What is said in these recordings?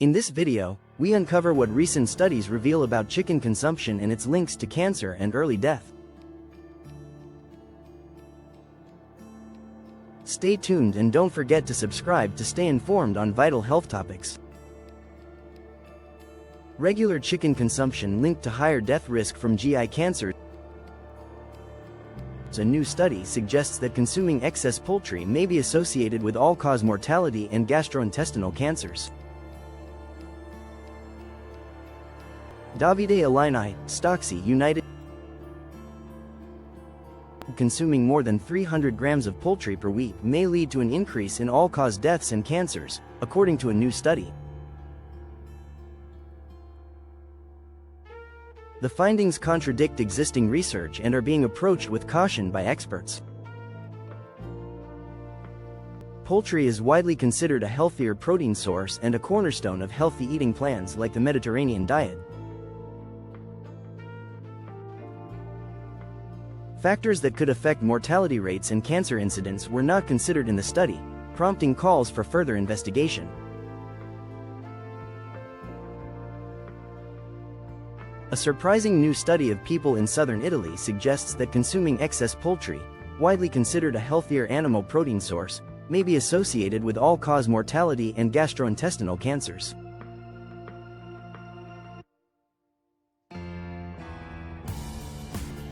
In this video, we uncover what recent studies reveal about chicken consumption and its links to cancer and early death. Stay tuned and don't forget to subscribe to stay informed on vital health topics. Regular chicken consumption linked to higher death risk from GI cancer. A new study suggests that consuming excess poultry may be associated with all-cause mortality and gastrointestinal cancers. Davide Illini, Stocksy United. Consuming more than 300 grams of poultry per week may lead to an increase in all-cause deaths and cancers, according to a new study. The findings contradict existing research and are being approached with caution by experts. Poultry is widely considered a healthier protein source and a cornerstone of healthy eating plans like the Mediterranean diet. Factors that could affect mortality rates and cancer incidence were not considered in the study, prompting calls for further investigation. A surprising new study of people in southern Italy suggests that consuming excess poultry, widely considered a healthier animal protein source, may be associated with all-cause mortality and gastrointestinal cancers.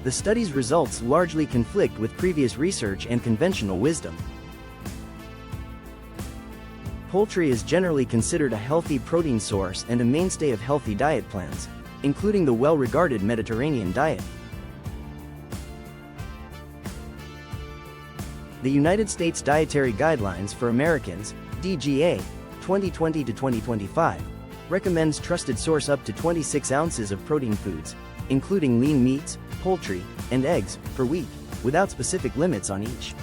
The study's results largely conflict with previous research and conventional wisdom. Poultry is generally considered a healthy protein source and a mainstay of healthy diet plans, including the well-regarded Mediterranean diet. The United States Dietary Guidelines for Americans, DGA, 2020 to 2025, recommends trusted source up to 26 ounces of protein foods, including lean meats, poultry, and eggs, per week, without specific limits on each.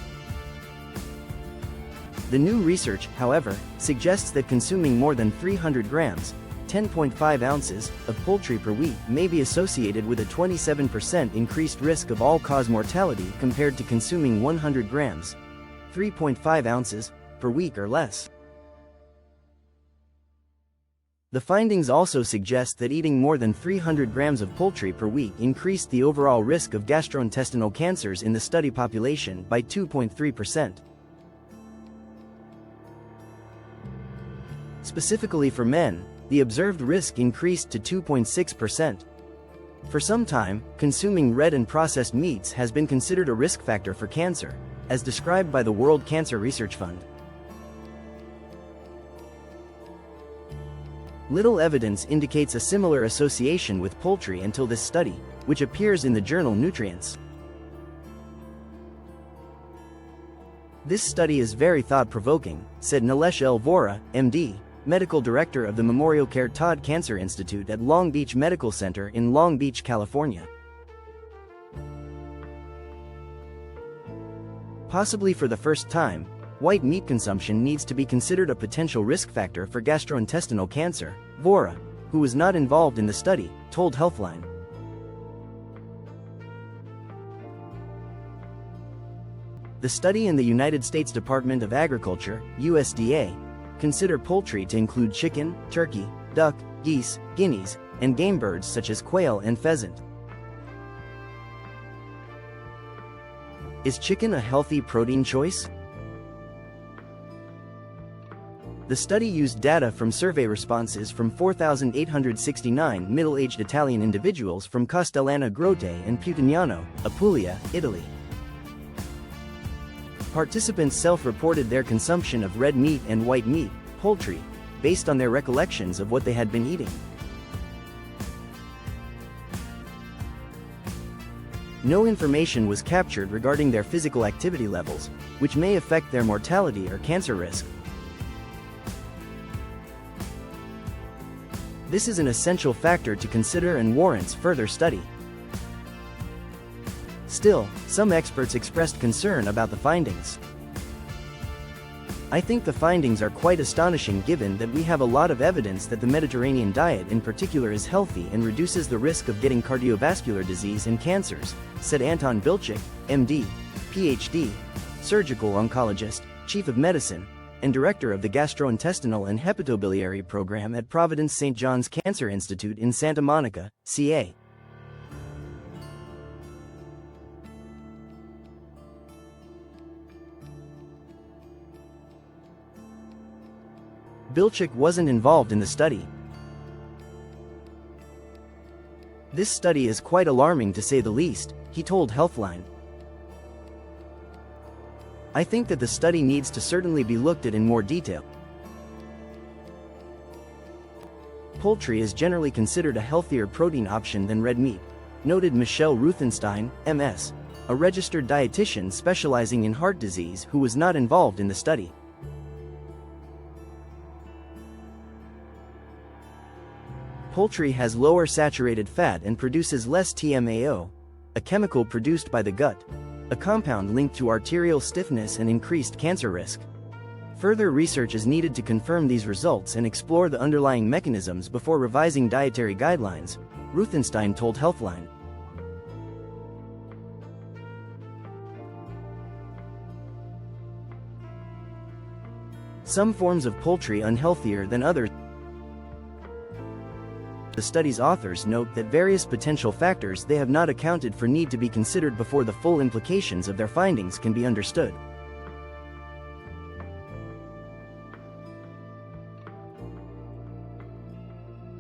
The new research, however, suggests that consuming more than 300 grams, 10.5 ounces, of poultry per week may be associated with a 27% increased risk of all-cause mortality compared to consuming 100 grams, 3.5 ounces, per week or less. The findings also suggest that eating more than 300 grams of poultry per week increased the overall risk of gastrointestinal cancers in the study population by 2.3%. Specifically for men, the observed risk increased to 2.6%. For some time, consuming red and processed meats has been considered a risk factor for cancer, as described by the World Cancer Research Fund. Little evidence indicates a similar association with poultry until this study, which appears in the journal Nutrients. This study is very thought-provoking, said Nilesh L. Vora, MD, medical director of the Memorial Care Todd Cancer Institute at Long Beach Medical Center in Long Beach, California. Possibly for the first time, white meat consumption needs to be considered a potential risk factor for gastrointestinal cancer, Vora, who was not involved in the study, told Healthline. The study in the United States Department of Agriculture, USDA, consider poultry to include chicken, turkey, duck, geese, guineas, and game birds such as quail and pheasant. Is chicken a healthy protein choice? The study used data from survey responses from 4,869 middle-aged Italian individuals from Castellana Grotte and Putignano, Apulia, Italy. Participants self-reported their consumption of red meat and white meat, poultry, based on their recollections of what they had been eating. No information was captured regarding their physical activity levels, which may affect their mortality or cancer risk. This is an essential factor to consider and warrants further study. Still, some experts expressed concern about the findings. I think the findings are quite astonishing given that we have a lot of evidence that the Mediterranean diet in particular is healthy and reduces the risk of getting cardiovascular disease and cancers, said Anton Bilchik, MD, PhD, surgical oncologist, chief of medicine, and director of the Gastrointestinal and Hepatobiliary Program at Providence St. John's Cancer Institute in Santa Monica, CA. Bilchik wasn't involved in the study. This study is quite alarming to say the least, he told Healthline. I think that the study needs to certainly be looked at in more detail. Poultry is generally considered a healthier protein option than red meat, noted Michelle Ruthenstein, MS, a registered dietitian specializing in heart disease who was not involved in the study. Poultry has lower saturated fat and produces less TMAO, a chemical produced by the gut, a compound linked to arterial stiffness and increased cancer risk. Further research is needed to confirm these results and explore the underlying mechanisms before revising dietary guidelines, Ruthenstein told Healthline. Some forms of poultry unhealthier than others. The study's authors note that various potential factors they have not accounted for need to be considered before the full implications of their findings can be understood.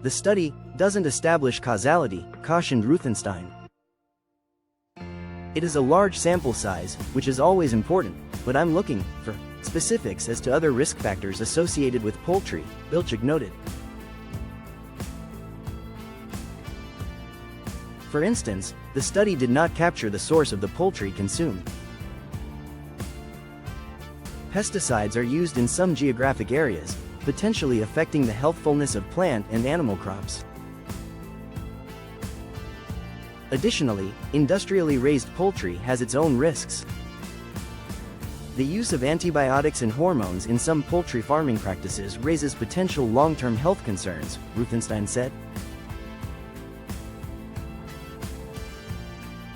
The study doesn't establish causality, cautioned Ruthenstein. It is a large sample size, which is always important, but I'm looking for specifics as to other risk factors associated with poultry, Bilchik noted. For instance, the study did not capture the source of the poultry consumed. Pesticides are used in some geographic areas, potentially affecting the healthfulness of plant and animal crops. Additionally, industrially raised poultry has its own risks. The use of antibiotics and hormones in some poultry farming practices raises potential long-term health concerns, Ruthenstein said.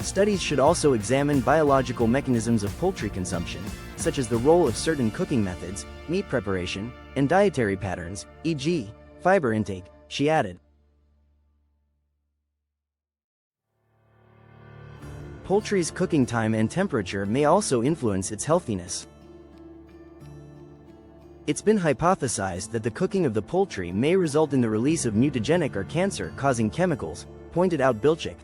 Studies should also examine biological mechanisms of poultry consumption, such as the role of certain cooking methods, meat preparation, and dietary patterns, e.g., fiber intake, she added. Poultry's cooking time and temperature may also influence its healthiness. It's been hypothesized that the cooking of the poultry may result in the release of mutagenic or cancer-causing chemicals, pointed out Bilchik.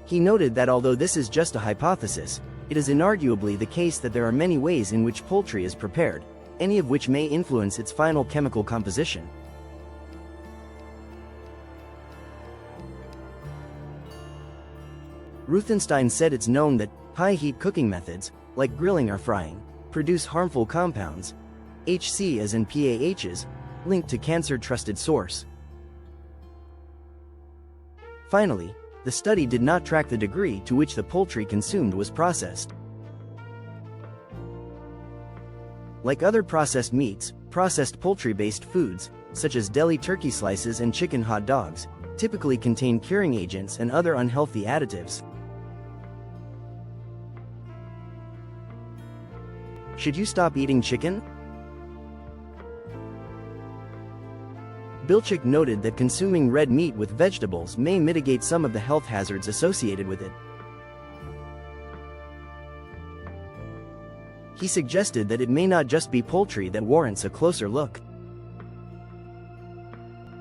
He noted that although this is just a hypothesis, it is inarguably the case that there are many ways in which poultry is prepared, any of which may influence its final chemical composition. Ruthenstein said it's known that high-heat cooking methods, like grilling or frying, produce harmful compounds, HC as in PAHs, linked to cancer. Trusted source. Finally, the study did not track the degree to which the poultry consumed was processed. Like other processed meats, processed poultry-based foods, such as deli turkey slices and chicken hot dogs, typically contain curing agents and other unhealthy additives. Should you stop eating chicken? Bilchik noted that consuming red meat with vegetables may mitigate some of the health hazards associated with it. He suggested that it may not just be poultry that warrants a closer look.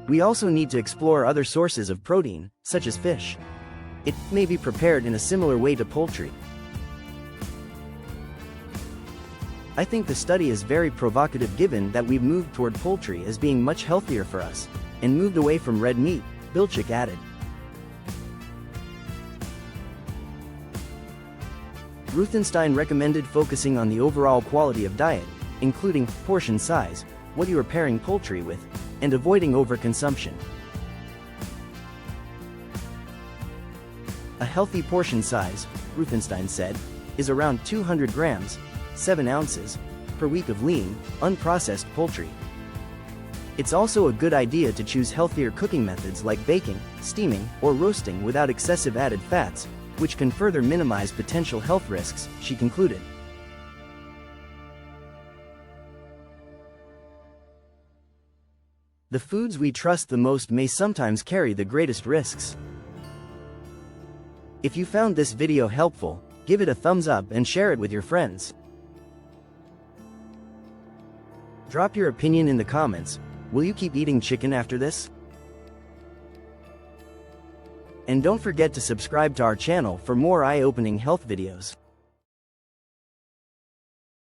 We also need to explore other sources of protein, such as fish. It may be prepared in a similar way to poultry. I think the study is very provocative given that we've moved toward poultry as being much healthier for us, and moved away from red meat, Bilchik added. Ruthenstein recommended focusing on the overall quality of diet, including portion size, what you are pairing poultry with, and avoiding overconsumption. A healthy portion size, Ruthenstein said, is around 200 grams, 7 ounces, per week of lean, unprocessed poultry. It's also a good idea to choose healthier cooking methods like baking, steaming, or roasting without excessive added fats, which can further minimize potential health risks, she concluded. The foods we trust the most may sometimes carry the greatest risks. If you found this video helpful, give it a thumbs up and share it with your friends. Drop your opinion in the comments. Will you keep eating chicken after this? And don't forget to subscribe to our channel for more eye-opening health videos.